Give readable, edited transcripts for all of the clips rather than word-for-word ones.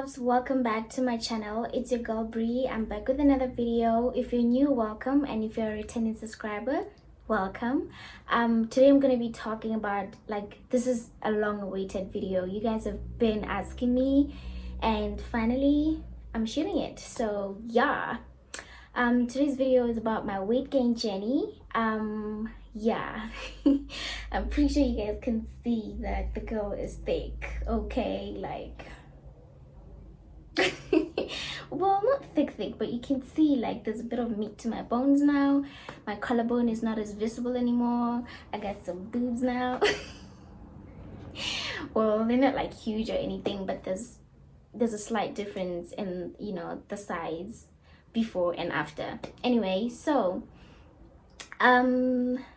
loves, welcome back to my channel. It's your girl Bree. I'm back with another video. If you're new, welcome, and if you're a returning subscriber, welcome. Today I'm gonna be talking about, this is a long awaited video. You guys have been asking me, and finally I'm shooting it. So yeah, today's video is about my weight gain journey. Yeah. I'm pretty sure you guys can see that the girl is thick. Okay, well, not thick, but you can see there's a bit of meat to my bones now. My collarbone is not as visible anymore. I got some boobs now. Well, they're not huge or anything, but there's a slight difference in the size before and after. Anyway, so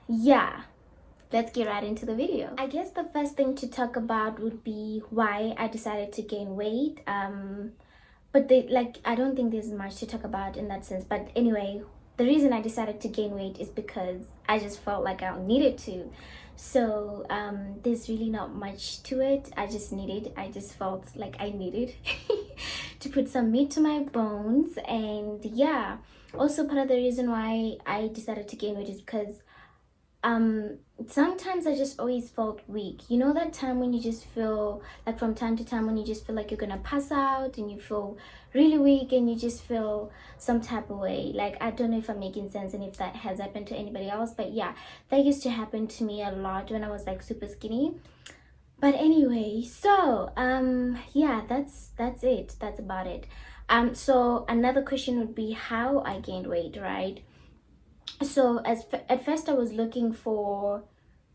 yeah, let's get right into the video. I guess the first thing to talk about would be why I decided to gain weight. But I don't think there's much to talk about in that sense. But anyway, the reason I decided to gain weight is because I just felt like I needed to. So there's really not much to it. I just felt like I needed to put some meat to my bones. And yeah, also part of the reason why I decided to gain weight is because sometimes I just always felt weak. You know that time when you just feel from time to time when you just feel like you're gonna pass out and you feel really weak and you just feel some type of way. I don't know if I'm making sense and if that has happened to anybody else, but yeah, that used to happen to me a lot when I was super skinny. But anyway, so yeah, that's it. That's about it. So another question would be how I gained weight, right? So at first I was looking for,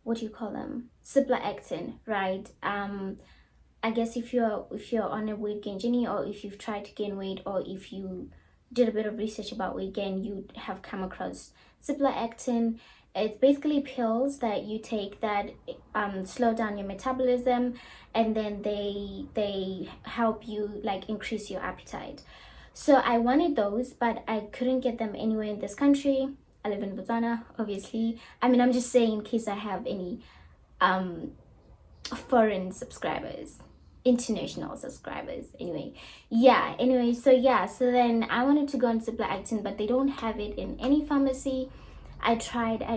what do you call them, Cypla-Actin, right? I guess if you're on a weight gain journey, or if you've tried to gain weight, or if you did a bit of research about weight gain, you have come across Cypla-Actin. It's basically pills that you take that slow down your metabolism, and then they help you increase your appetite. So I wanted those, but I couldn't get them anywhere in this country. I live in Botswana, obviously. I mean, I'm just saying in case I have any foreign subscribers, international subscribers. Anyway, so then I wanted to go on Cypla-Actin, but they don't have it in any pharmacy. I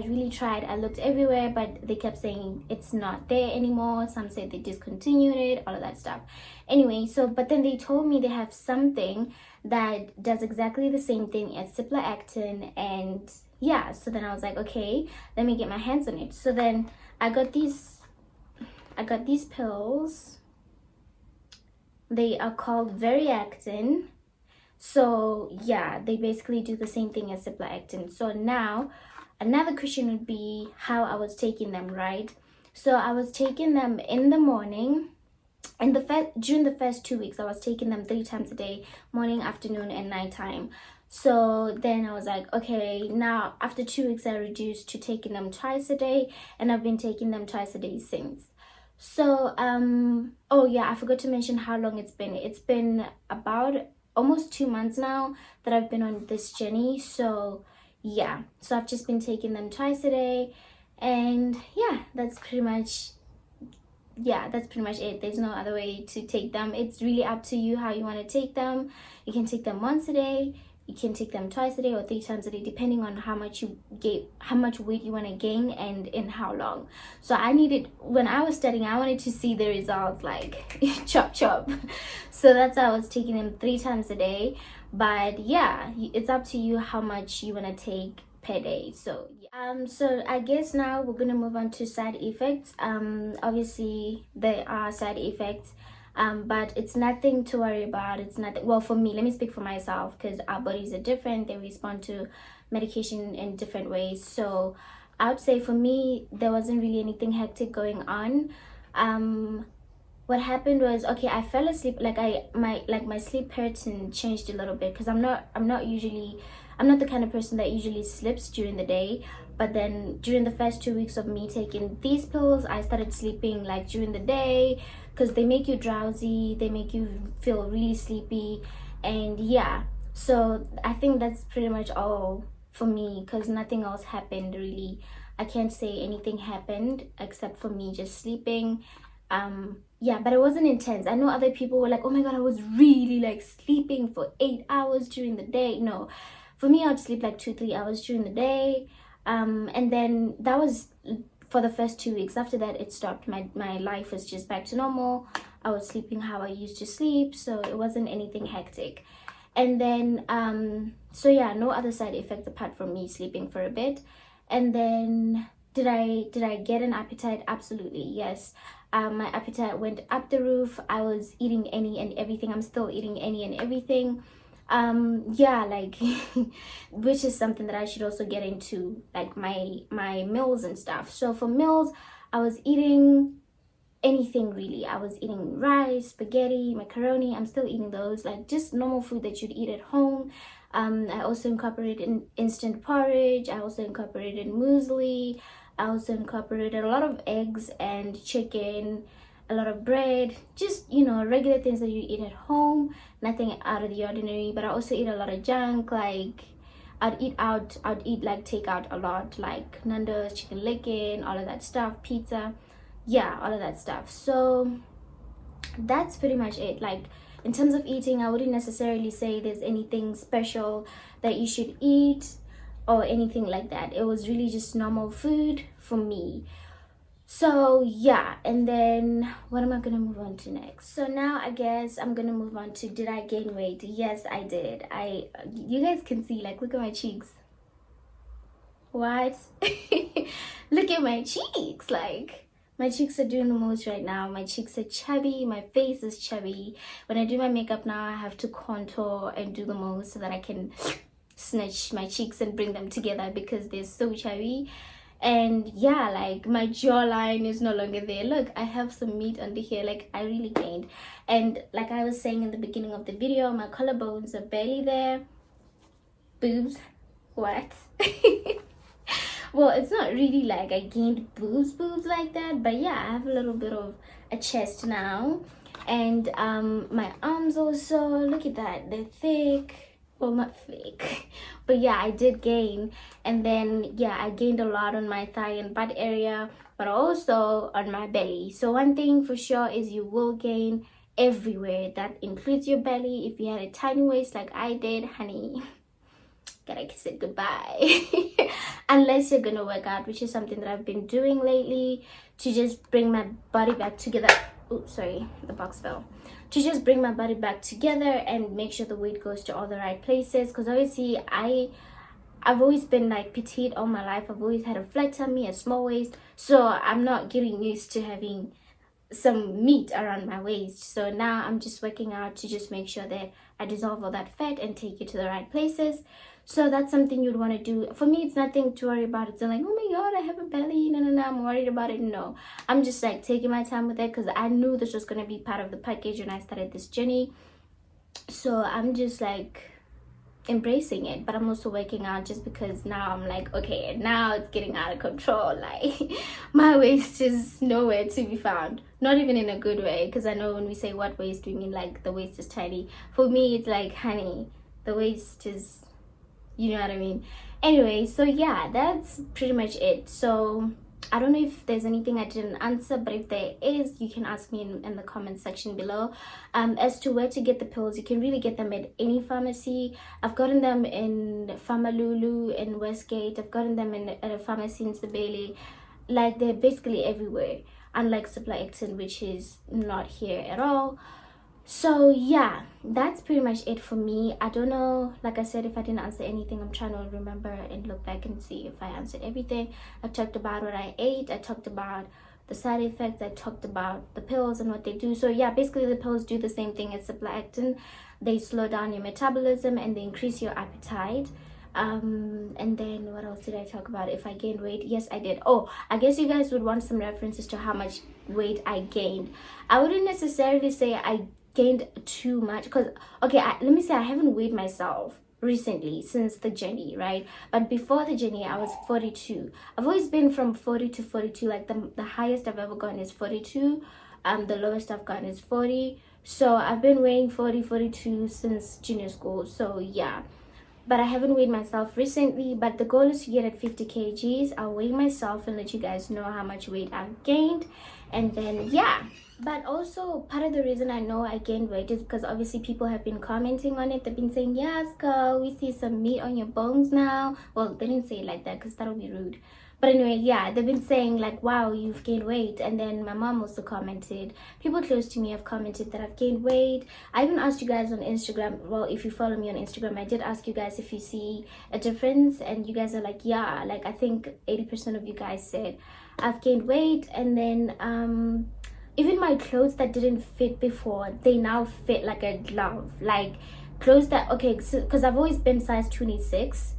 really tried. I looked everywhere, but they kept saying it's not there anymore. Some said they discontinued it, all of that stuff. Anyway, but then they told me they have something that does exactly the same thing as Cypla-Actin, and yeah, so then I was like, okay, let me get my hands on it. So then I got these pills. They are called Veriactin. So yeah, they basically do the same thing as Cypla-Actin. So now another question would be how I was taking them, right? So I was taking them in the morning. During the first 2 weeks, I was taking them 3 times a day, morning, afternoon, and nighttime. So then I was like, okay, now after 2 weeks, I reduced to taking them twice a day, and I've been taking them twice a day since. So oh yeah, I forgot to mention how long it's been. It's been about almost 2 months now that I've been on this journey. So yeah, so I've just been taking them twice a day, and yeah, that's pretty much it. There's no other way to take them. It's really up to you how you want to take them. You can take them once a day, you can take them twice a day, or 3 times a day, depending on how much weight you want to gain and in how long. So when I was studying, I wanted to see the results chop chop. So that's why I was taking them 3 times a day. But yeah, it's up to you how much you want to take per day. So so I guess now we're gonna move on to side effects. Obviously there are side effects, but it's nothing to worry about. It's nothing, well, for me, let me speak for myself, because our bodies are different. They respond to medication in different ways. So I would say for me, there wasn't really anything hectic going on. What happened was, okay, I fell asleep. My sleep pattern changed a little bit, because I'm not the kind of person that usually sleeps during the day. But then during the first 2 weeks of me taking these pills, I started sleeping during the day, because they make you drowsy, they make you feel really sleepy. And yeah, so I think that's pretty much all for me, because nothing else happened really. I can't say anything happened except for me just sleeping. yeah, but it wasn't intense. I know other people were like, oh my god, I was really like sleeping for 8 hours during the day. No, for me, I'd sleep like 2 3 hours during the day, and then that was for the first 2 weeks. After that, it stopped. My life was just back to normal. I was sleeping how I used to sleep, so it wasn't anything hectic. And then so yeah, no other side effects apart from me sleeping for a bit. And then did I get an appetite? Absolutely, yes. My appetite went up the roof. I was eating any and everything. I'm still eating any and everything. Yeah, like which is something that I should also get into, like my meals and stuff. So for meals, I was eating anything really. I was eating rice, spaghetti, macaroni. I'm still eating those, like just normal food that you'd eat at home. I also incorporated instant porridge. I also incorporated muesli. I also incorporated a lot of eggs and chicken, a lot of bread, just regular things that you eat at home, nothing out of the ordinary. But I also eat a lot of junk, like I'd eat out, I'd eat like takeout a lot, like Nando's, chicken licken, all of that stuff, pizza, yeah, all of that stuff. So that's pretty much it. Like in terms of eating, I wouldn't necessarily say there's anything special that you should eat or anything like that. It was really just normal food for me. So yeah, and then what am I gonna move on to next? So now I guess I'm gonna move on to, did I gain weight? Yes, I did. You guys can see, like, look at my cheeks. What? Look at my cheeks. Like, my cheeks are doing the most right now. My cheeks are chubby. My face is chubby. When I do my makeup now, I have to contour and do the most so that I can snatch my cheeks and bring them together because they're so chubby. And yeah, like my jawline is no longer there. Look, I have some meat under here. Like, I really gained. And like I was saying in the beginning of the video, my collarbones are barely there. Boobs. What? Well, it's not really like I gained boobs like that, but yeah, I have a little bit of a chest now. And my arms also, look at that, they're thick. Well, not thick, but yeah, I did gain. And then yeah, I gained a lot on my thigh and butt area, but also on my belly. So one thing for sure is you will gain everywhere. That includes your belly. If you had a tiny waist like I did, honey, gotta kiss it goodbye. Unless you're gonna work out, which is something that I've been doing lately to just bring my body back together. Oh, sorry, the box fell. To just bring my body back together and make sure the weight goes to all the right places, because obviously I've always been like petite all my life. I've always had a flat tummy, a small waist, so I'm not getting used to having some meat around my waist. So now I'm just working out to just make sure that I dissolve all that fat and take it to the right places. So that's something you'd want to do. For me, it's nothing to worry about. It's not like, oh my god, I have a belly, no, I'm worried about it. No, I'm just like taking my time with it because I knew this was going to be part of the package when I started this journey. So I'm just like embracing it, but I'm also working out just because now I'm like, okay, now it's getting out of control. Like my waist is nowhere to be found, not even in a good way, because I know when we say what waist, we mean like the waist is tiny. For me, it's like, honey, the waist is, you know what I mean. Anyway, so yeah, that's pretty much it. So I don't know if there's anything I didn't answer, but if there is, you can ask me in the comment section below. As to where to get the pills, you can really get them at any pharmacy. I've gotten them in Pharmalulu in Westgate. I've gotten them at a pharmacy in Sebele. Like, they're basically everywhere, unlike Supply Acton, which is not here at all. So yeah, that's pretty much it for me. I don't know, like I said, if I didn't answer anything, I'm trying to remember and look back and see if I answered everything. I talked about what I ate, I talked about the side effects, I talked about the pills and what they do. So yeah, basically the pills do the same thing as Supply Acton. They slow down your metabolism and they increase your appetite. And then what else did I talk about? If I gained weight, yes, I did. Oh, I guess you guys would want some references to how much weight I gained. I wouldn't necessarily say I gained too much, because okay, let me say I haven't weighed myself recently since the journey, right? But before the journey, I was 42. I've always been from 40 to 42. Like the highest I've ever gone is 42. The lowest I've gotten is 40. So I've been weighing 40, 42 since junior school. So yeah, but I haven't weighed myself recently. But the goal is to get at 50 kgs. I'll weigh myself and let you guys know how much weight I've gained. And then yeah, But also part of the reason I know I gained weight is because obviously people have been commenting on it. They've been saying, yes girl, we see some meat on your bones now. Well, they didn't say it like that because that would be rude. But anyway, yeah, they've been saying like, wow, you've gained weight. And then my mom also commented, people close to me have commented that I've gained weight. I even asked you guys on Instagram, well, if you follow me on Instagram, I did ask you guys if you see a difference, and you guys are like, yeah. Like I think 80% of you guys said I've gained weight. And then even my clothes that didn't fit before, they now fit like a glove. Like clothes that, okay, so because I've always been size 26,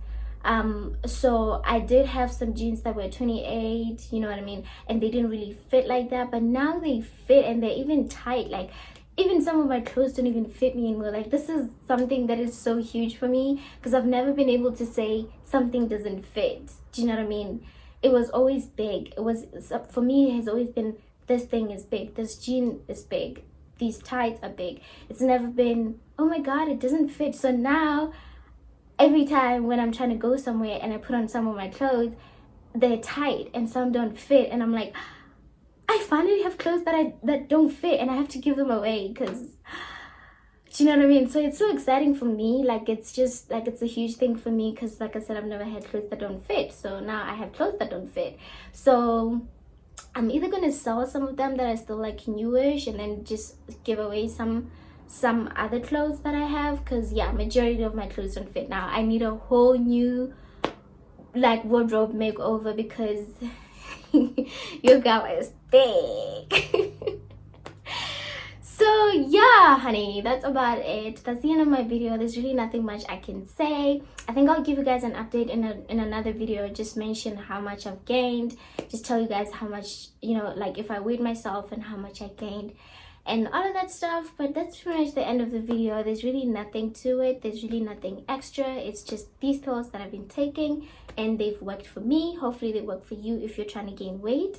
so I did have some jeans that were 28, you know what I mean, and they didn't really fit like that, but now they fit and they're even tight. Like even some of my clothes don't even fit me anymore. Like this is something that is so huge for me, because I've never been able to say something doesn't fit. Do you know what I mean? It was always big. It was, for me, it has always been, this thing is big, this jean is big, these tights are big. It's never been, oh my god, it doesn't fit. So now every time when I'm trying to go somewhere and I put on some of my clothes, they're tight and some don't fit, and I'm like, I finally have clothes that don't fit, and I have to give them away because, do you know what I mean? So it's so exciting for me. Like it's just like, it's a huge thing for me because like I said, I've never had clothes that don't fit. So now I have clothes that don't fit. So I'm either gonna sell some of them that are still like newish and then just give away some other clothes that I have, because yeah, majority of my clothes don't fit now. I need a whole new like wardrobe makeover because your girl is big. So yeah honey, that's about it. That's the end of my video. There's really nothing much I can say. I think I'll give you guys an update in another video. Just mention how much I've gained, just tell you guys how much, you know, like if I weighed myself and how much I gained and all of that stuff. But that's pretty much the end of the video. There's really nothing to it. There's really nothing extra. It's just these pills that I've been taking and they've worked for me. Hopefully they work for you if you're trying to gain weight.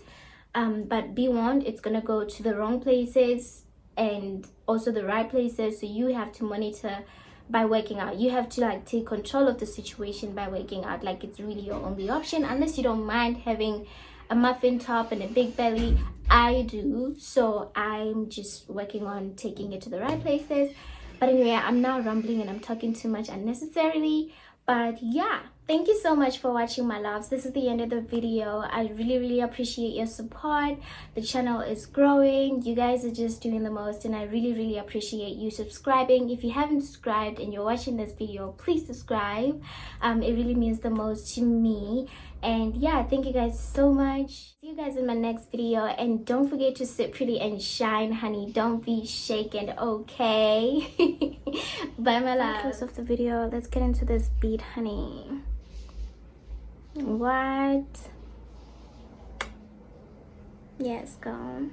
But be warned, it's gonna go to the wrong places and also the right places. So you have to monitor by working out. You have to like take control of the situation by working out. Like it's really your only option, unless you don't mind having a muffin top and a big belly. I do, so I'm just working on taking it to the right places. But anyway, I'm now rambling and I'm talking too much unnecessarily. But yeah, thank you so much for watching my loves. This is the end of the video. I really appreciate your support. The channel is growing. You guys are just doing the most, and I really appreciate you subscribing. If you haven't subscribed and you're watching this video, please subscribe. It really means the most to me. And yeah, thank you guys so much. See you guys in my next video, and don't forget to sit pretty and shine honey. Don't be shaken, okay? Bye my love. Close of the video, let's get into this beat honey. What? Yes, girl.